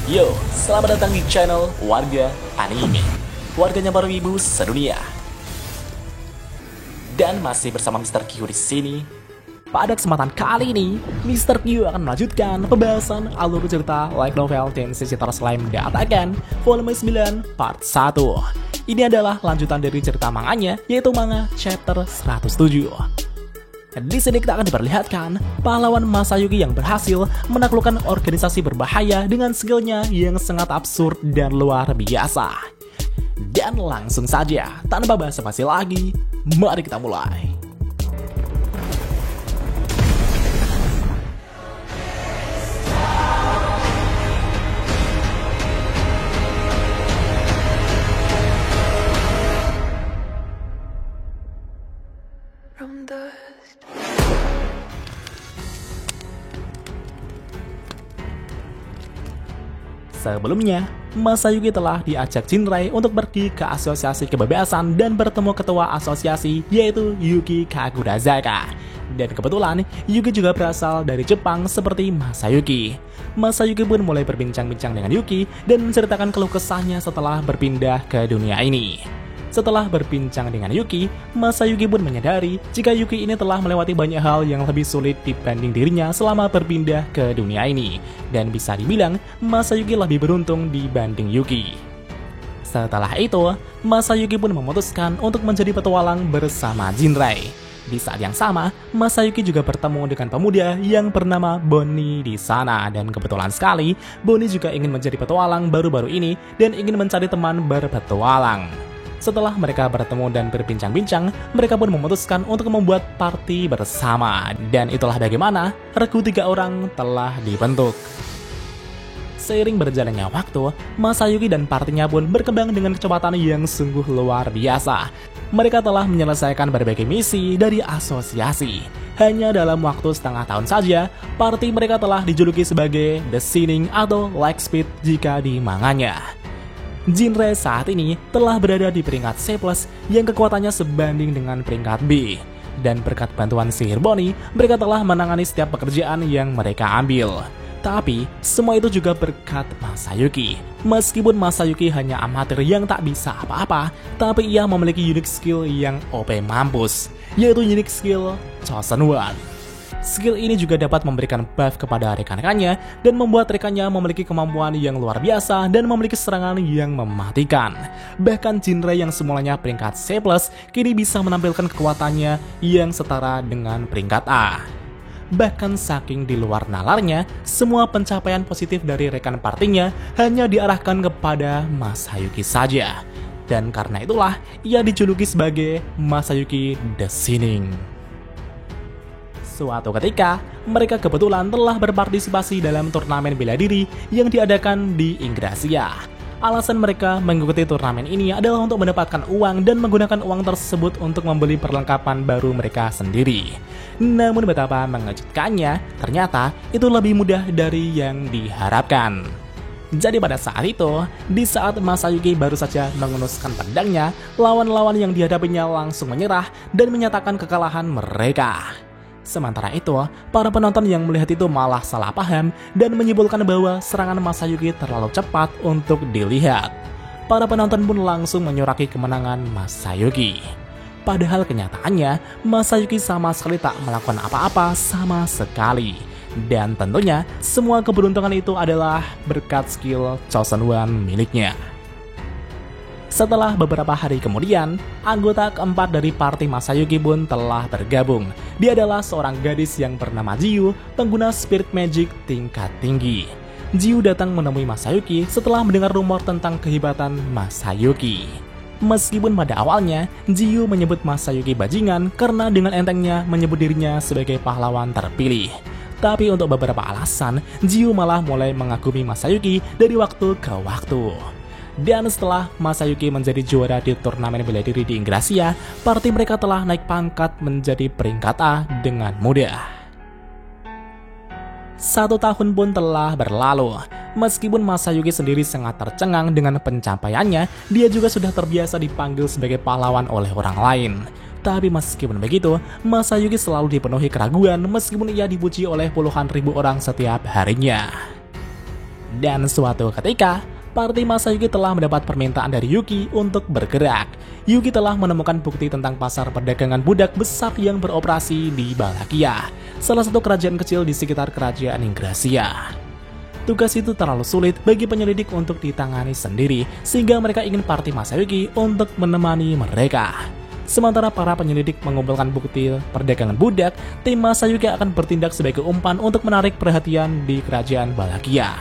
Yo, selamat datang di channel Warga Anime, warganya para wibu sedunia. Dan masih bersama Mr. Q di sini. Pada kesempatan kali ini, Mr. Q akan melanjutkan pembahasan alur cerita light novel Tensei Star Slime Datakan Volume 9 Part 1. Ini adalah lanjutan dari cerita manganya, yaitu manga chapter 107. Di sini kita akan diperlihatkan pahlawan Masayuki yang berhasil menaklukkan organisasi berbahaya dengan skillnya yang sangat absurd dan luar biasa. Dan langsung saja, tanpa basa-basi lagi, mari kita mulai. Sebelumnya, Masayuki telah diajak Jinrai untuk pergi ke asosiasi kebebasan dan bertemu ketua asosiasi, yaitu Yuki Kakurazaka. Dan kebetulan, Yuki juga berasal dari Jepang seperti Masayuki. Masayuki pun mulai berbincang-bincang dengan Yuki dan menceritakan keluh kesahnya setelah berpindah ke dunia ini. Setelah berbincang dengan Yuki, Masayuki pun menyadari jika Yuki ini telah melewati banyak hal yang lebih sulit dibanding dirinya selama berpindah ke dunia ini. Dan bisa dibilang, Masayuki lebih beruntung dibanding Yuki. Setelah itu, Masayuki pun memutuskan untuk menjadi petualang bersama Jinrai. Di saat yang sama, Masayuki juga bertemu dengan pemuda yang bernama Bonnie di sana. Dan kebetulan sekali, Bonnie juga ingin menjadi petualang baru-baru ini dan ingin mencari teman berpetualang. Setelah mereka bertemu dan berbincang-bincang, mereka pun memutuskan untuk membuat party bersama. Dan itulah bagaimana regu 3 orang telah dibentuk. Seiring berjalannya waktu, Masayuki dan partinya pun berkembang dengan kecepatan yang sungguh luar biasa. Mereka telah menyelesaikan berbagai misi dari asosiasi. Hanya dalam waktu setengah tahun saja, party mereka telah dijuluki sebagai The Shining atau Lightspeed jika di manganya. Jinrai saat ini telah berada di peringkat C+, yang kekuatannya sebanding dengan peringkat B. Dan berkat bantuan sihir Bonnie, mereka telah menangani setiap pekerjaan yang mereka ambil. Tapi, semua itu juga berkat Masayuki. Meskipun Masayuki hanya amatir yang tak bisa apa-apa, tapi ia memiliki unique skill yang OP mampus, yaitu unique skill Chosen One. Skill ini juga dapat memberikan buff kepada rekan-rekannya dan membuat rekannya memiliki kemampuan yang luar biasa dan memiliki serangan yang mematikan. Bahkan Jinrai yang semulanya peringkat C+, kini bisa menampilkan kekuatannya yang setara dengan peringkat A. Bahkan saking di luar nalarnya, semua pencapaian positif dari rekan partinya hanya diarahkan kepada Masayuki saja. Dan karena itulah, ia dijuluki sebagai Masayuki The Shining. Suatu ketika, mereka kebetulan telah berpartisipasi dalam turnamen bela diri yang diadakan di Ingrasia. Alasan mereka mengikuti turnamen ini adalah untuk mendapatkan uang dan menggunakan uang tersebut untuk membeli perlengkapan baru mereka sendiri. Namun betapa mengejutkannya, ternyata itu lebih mudah dari yang diharapkan. Jadi pada saat itu, di saat Masayuki baru saja mengenuskan pedangnya, lawan-lawan yang dihadapinya langsung menyerah dan menyatakan kekalahan mereka. Sementara itu, para penonton yang melihat itu malah salah paham dan menyimpulkan bahwa serangan Masayuki terlalu cepat untuk dilihat. Para penonton pun langsung menyoraki kemenangan Masayuki. Padahal kenyataannya, Masayuki sama sekali tak melakukan apa-apa sama sekali. Dan tentunya, semua keberuntungan itu adalah berkat skill Chosen One miliknya. Setelah beberapa hari kemudian, anggota keempat dari party Masayuki pun telah bergabung. Dia adalah seorang gadis yang bernama Jiu, pengguna spirit magic tingkat tinggi. Jiu datang menemui Masayuki setelah mendengar rumor tentang kehebatan Masayuki. Meskipun pada awalnya, Jiu menyebut Masayuki bajingan karena dengan entengnya menyebut dirinya sebagai pahlawan terpilih. Tapi untuk beberapa alasan, Jiu malah mulai mengagumi Masayuki dari waktu ke waktu. Dan setelah Masayuki menjadi juara di turnamen bela diri di Ingrasia, party mereka telah naik pangkat menjadi peringkat A dengan mudah. 1 tahun pun telah berlalu. Meskipun Masayuki sendiri sangat tercengang dengan pencapaiannya, dia juga sudah terbiasa dipanggil sebagai pahlawan oleh orang lain. Tapi meskipun begitu, Masayuki selalu dipenuhi keraguan meskipun ia dipuji oleh puluhan ribu orang setiap harinya. Dan suatu ketika, party Masayuki telah mendapat permintaan dari Yuki untuk bergerak. Yuki telah menemukan bukti tentang pasar perdagangan budak besar yang beroperasi di Balakia, salah satu kerajaan kecil di sekitar kerajaan Ingrasia. Tugas itu terlalu sulit bagi penyelidik untuk ditangani sendiri, sehingga mereka ingin party Masayuki untuk menemani mereka. Sementara para penyelidik mengumpulkan bukti perdagangan budak, tim Masayuki akan bertindak sebagai umpan untuk menarik perhatian di kerajaan Balakia.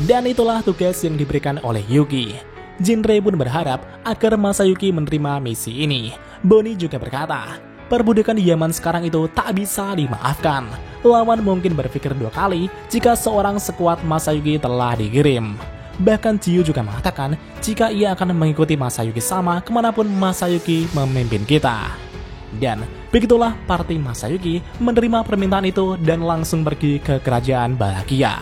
Dan itulah tugas yang diberikan oleh Yuki. Jinrei pun berharap agar Masayuki menerima misi ini. Bonnie juga berkata, perbudakan di zaman sekarang itu tak bisa dimaafkan. Lawan mungkin berpikir 2 kali jika seorang sekuat Masayuki telah dikirim. Bahkan Jiu juga mengatakan jika ia akan mengikuti Masayuki sama kemanapun Masayuki memimpin kita. Dan begitulah party Masayuki menerima permintaan itu dan langsung pergi ke kerajaan Balakia.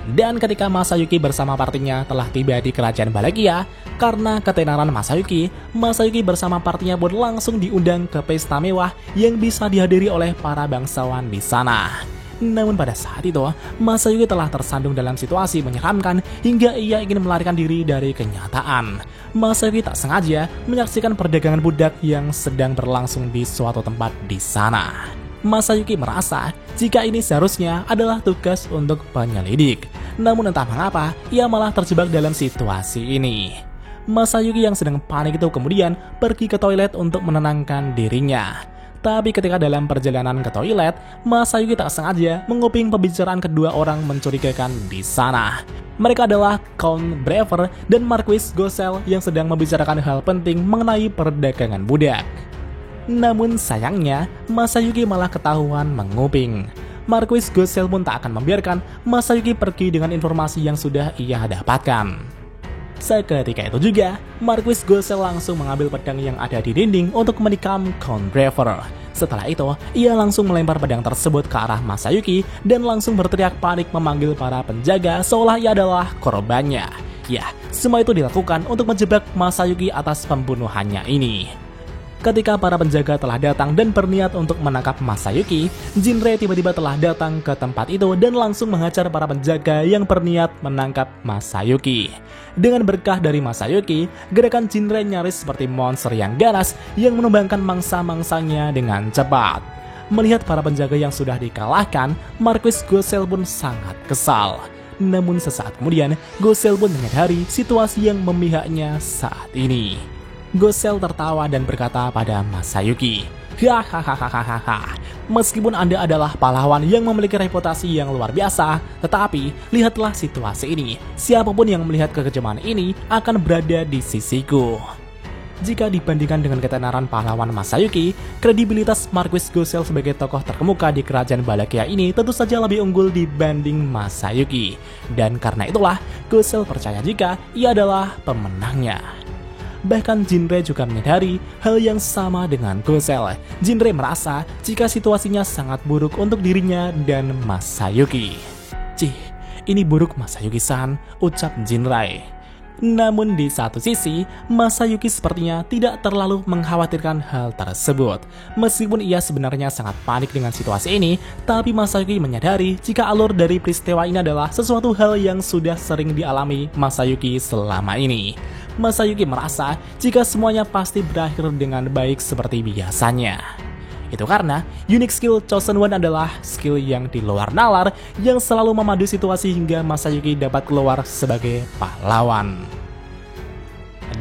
Dan ketika Masayuki bersama partinya telah tiba di kerajaan Balakia, karena ketenaran Masayuki bersama partinya pun langsung diundang ke pesta mewah yang bisa dihadiri oleh para bangsawan di sana. Namun pada saat itu, Masayuki telah tersandung dalam situasi menyeramkan hingga ia ingin melarikan diri dari kenyataan. Masayuki tak sengaja menyaksikan perdagangan budak yang sedang berlangsung di suatu tempat di sana. Masayuki merasa jika ini seharusnya adalah tugas untuk penyelidik. Namun entah mengapa, ia malah terjebak dalam situasi ini. Masayuki yang sedang panik itu kemudian pergi ke toilet untuk menenangkan dirinya. Tapi ketika dalam perjalanan ke toilet, Masayuki tak sengaja menguping pembicaraan kedua orang mencurigakan di sana. Mereka adalah Count Brever dan Marquis Gosel yang sedang membicarakan hal penting mengenai perdagangan budak. Namun sayangnya, Masayuki malah ketahuan menguping. Marquis Gosel pun tak akan membiarkan Masayuki pergi dengan informasi yang sudah ia dapatkan. Seketika itu juga, Marquis Gosel langsung mengambil pedang yang ada di dinding untuk menikam Count Brever. Setelah itu, ia langsung melempar pedang tersebut ke arah Masayuki dan langsung berteriak panik memanggil para penjaga seolah ia adalah korbannya. Ya, semua itu dilakukan untuk menjebak Masayuki atas pembunuhannya ini. Ketika para penjaga telah datang dan berniat untuk menangkap Masayuki, Jinrei tiba-tiba telah datang ke tempat itu dan langsung menghajar para penjaga yang berniat menangkap Masayuki. Dengan berkah dari Masayuki, gerakan Jinrei nyaris seperti monster yang ganas yang menumbangkan mangsa-mangsanya dengan cepat. Melihat para penjaga yang sudah dikalahkan, Marquis Gosel pun sangat kesal. Namun sesaat kemudian, Gosel pun menyadari situasi yang memihaknya saat ini. Gosel tertawa dan berkata pada Masayuki, "Hahaha, meskipun Anda adalah pahlawan yang memiliki reputasi yang luar biasa, tetapi lihatlah situasi ini. Siapapun yang melihat kekejaman ini akan berada di sisiku." Jika dibandingkan dengan ketenaran pahlawan Masayuki, kredibilitas Marquis Gosel sebagai tokoh terkemuka di kerajaan Balakia ini tentu saja lebih unggul dibanding Masayuki. Dan karena itulah, Gosel percaya jika ia adalah pemenangnya. Bahkan Jinrei juga menyadari hal yang sama dengan Gosel. Jinrei merasa jika situasinya sangat buruk untuk dirinya dan Masayuki. "Cih, ini buruk Masayuki-san," ucap Jinrei. Namun di satu sisi, Masayuki sepertinya tidak terlalu mengkhawatirkan hal tersebut. Meskipun ia sebenarnya sangat panik dengan situasi ini, tapi Masayuki menyadari jika alur dari peristiwa ini adalah sesuatu hal yang sudah sering dialami Masayuki selama ini. Masayuki merasa jika semuanya pasti berakhir dengan baik seperti biasanya. Itu karena unique skill Chosen One adalah skill yang di luar nalar yang selalu memadu situasi hingga Masayuki dapat keluar sebagai pahlawan.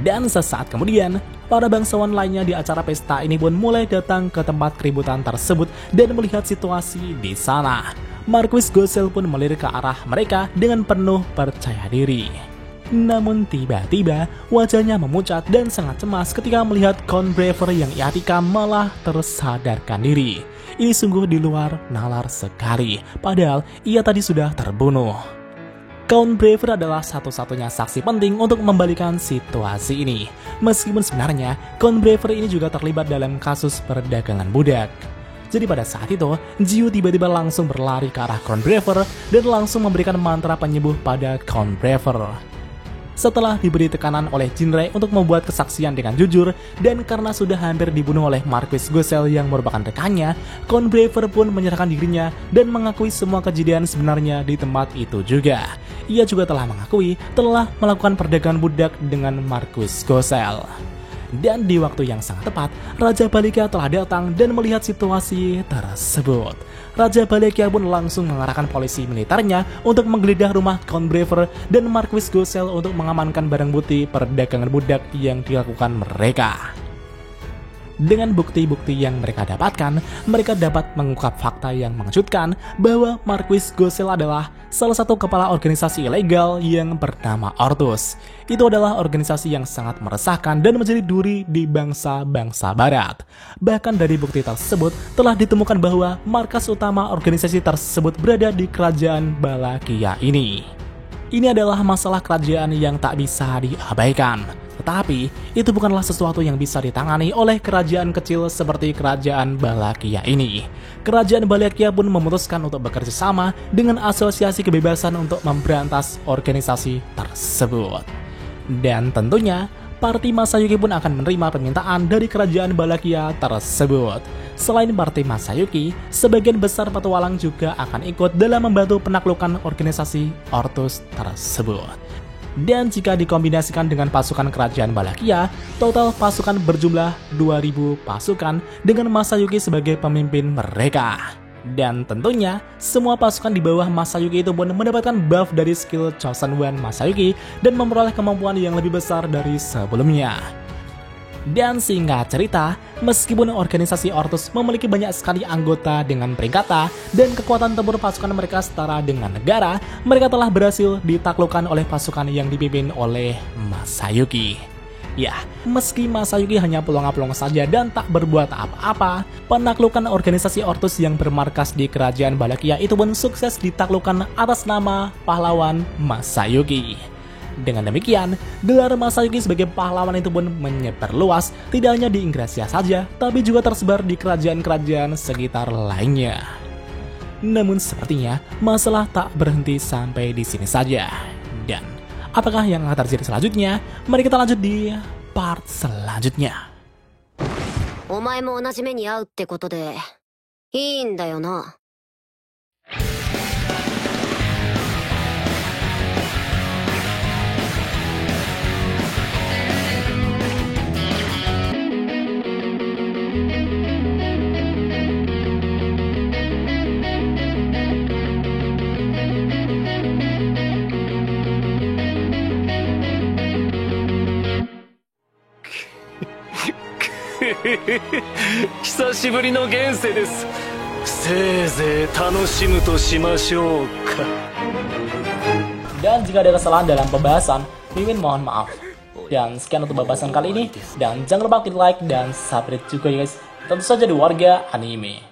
Dan sesaat kemudian, para bangsawan lainnya di acara pesta ini pun mulai datang ke tempat keributan tersebut dan melihat situasi di sana. Marquis Gosel pun melirik ke arah mereka dengan penuh percaya diri. Namun tiba-tiba wajahnya memucat dan sangat cemas ketika melihat Count Brever yang ia tikam malah tersadarkan diri. Ini sungguh di luar nalar sekali, padahal ia tadi sudah terbunuh. Count Brever adalah satu-satunya saksi penting untuk membalikan situasi ini. Meskipun sebenarnya Count Brever ini juga terlibat dalam kasus perdagangan budak. Jadi pada saat itu, Jiu tiba-tiba langsung berlari ke arah Count Brever dan langsung memberikan mantra penyembuh pada Count Brever. setelah diberi tekanan oleh Jinrai untuk membuat kesaksian dengan jujur, dan karena sudah hampir dibunuh oleh Marquis Gosel yang merupakan rekannya, Count Braver pun menyerahkan dirinya dan mengakui semua kejadian sebenarnya di tempat itu juga. Ia juga telah mengakui telah melakukan perdagangan budak dengan Marquis Gosel. Dan di waktu yang sangat tepat, Raja Balikia telah datang dan melihat situasi tersebut. Raja Balikia pun langsung mengarahkan polisi militernya untuk menggeledah rumah Count Braver dan Marquis Gosel untuk mengamankan barang bukti perdagangan budak yang dilakukan mereka. Dengan bukti-bukti yang mereka dapatkan, mereka dapat mengungkap fakta yang mengejutkan bahwa Marquis Gosel adalah salah satu kepala organisasi ilegal yang bernama Ortus. Itu adalah organisasi yang sangat meresahkan dan menjadi duri di bangsa-bangsa barat. Bahkan dari bukti tersebut telah ditemukan bahwa markas utama organisasi tersebut berada di kerajaan Balakia ini. Ini adalah masalah kerajaan yang tak bisa diabaikan. Tetapi, itu bukanlah sesuatu yang bisa ditangani oleh kerajaan kecil seperti kerajaan Balakia ini. Kerajaan Balakia pun memutuskan untuk bekerja sama dengan Asosiasi Kebebasan untuk memberantas organisasi tersebut. Dan tentunya, Parti Masayuki pun akan menerima permintaan dari kerajaan Balakia tersebut. Selain Parti Masayuki, sebagian besar petualang juga akan ikut dalam membantu penaklukan organisasi Ortus tersebut. Dan jika dikombinasikan dengan pasukan kerajaan Balakia, total pasukan berjumlah 2.000 pasukan dengan Masayuki sebagai pemimpin mereka. Dan tentunya, semua pasukan di bawah Masayuki itu pun mendapatkan buff dari skill Chosen One Masayuki dan memperoleh kemampuan yang lebih besar dari sebelumnya. Dan singkat cerita, meskipun organisasi Ortus memiliki banyak sekali anggota dengan peringkatan dan kekuatan tempur pasukan mereka setara dengan negara, mereka telah berhasil ditaklukkan oleh pasukan yang dipimpin oleh Masayuki. Ya, meski Masayuki hanya pelongo-pelongo saja dan tak berbuat apa-apa, penaklukan organisasi Ortus yang bermarkas di kerajaan Balakia itu pun sukses ditaklukkan atas nama pahlawan Masayuki. Dengan demikian, gelar Masayuki sebagai pahlawan itu pun menyebar luas, tidak hanya di Inggrisia saja, tapi juga tersebar di kerajaan-kerajaan sekitar lainnya. Namun sepertinya, masalah tak berhenti sampai di sini saja. Dan, apakah yang akan terjadi selanjutnya? Mari kita lanjut di part selanjutnya. お前も同じ目に遭うってことでいいんだよな。久しぶりの現世です。せいぜい楽しむとしましょうか。 Dan jika ada kesalahan dalam pembahasan, Mimin mohon maaf. Dan sekian untuk pembahasan kali ini. Dan jangan lupa klik like dan subscribe juga ya guys. Tentu saja di Warga Anime.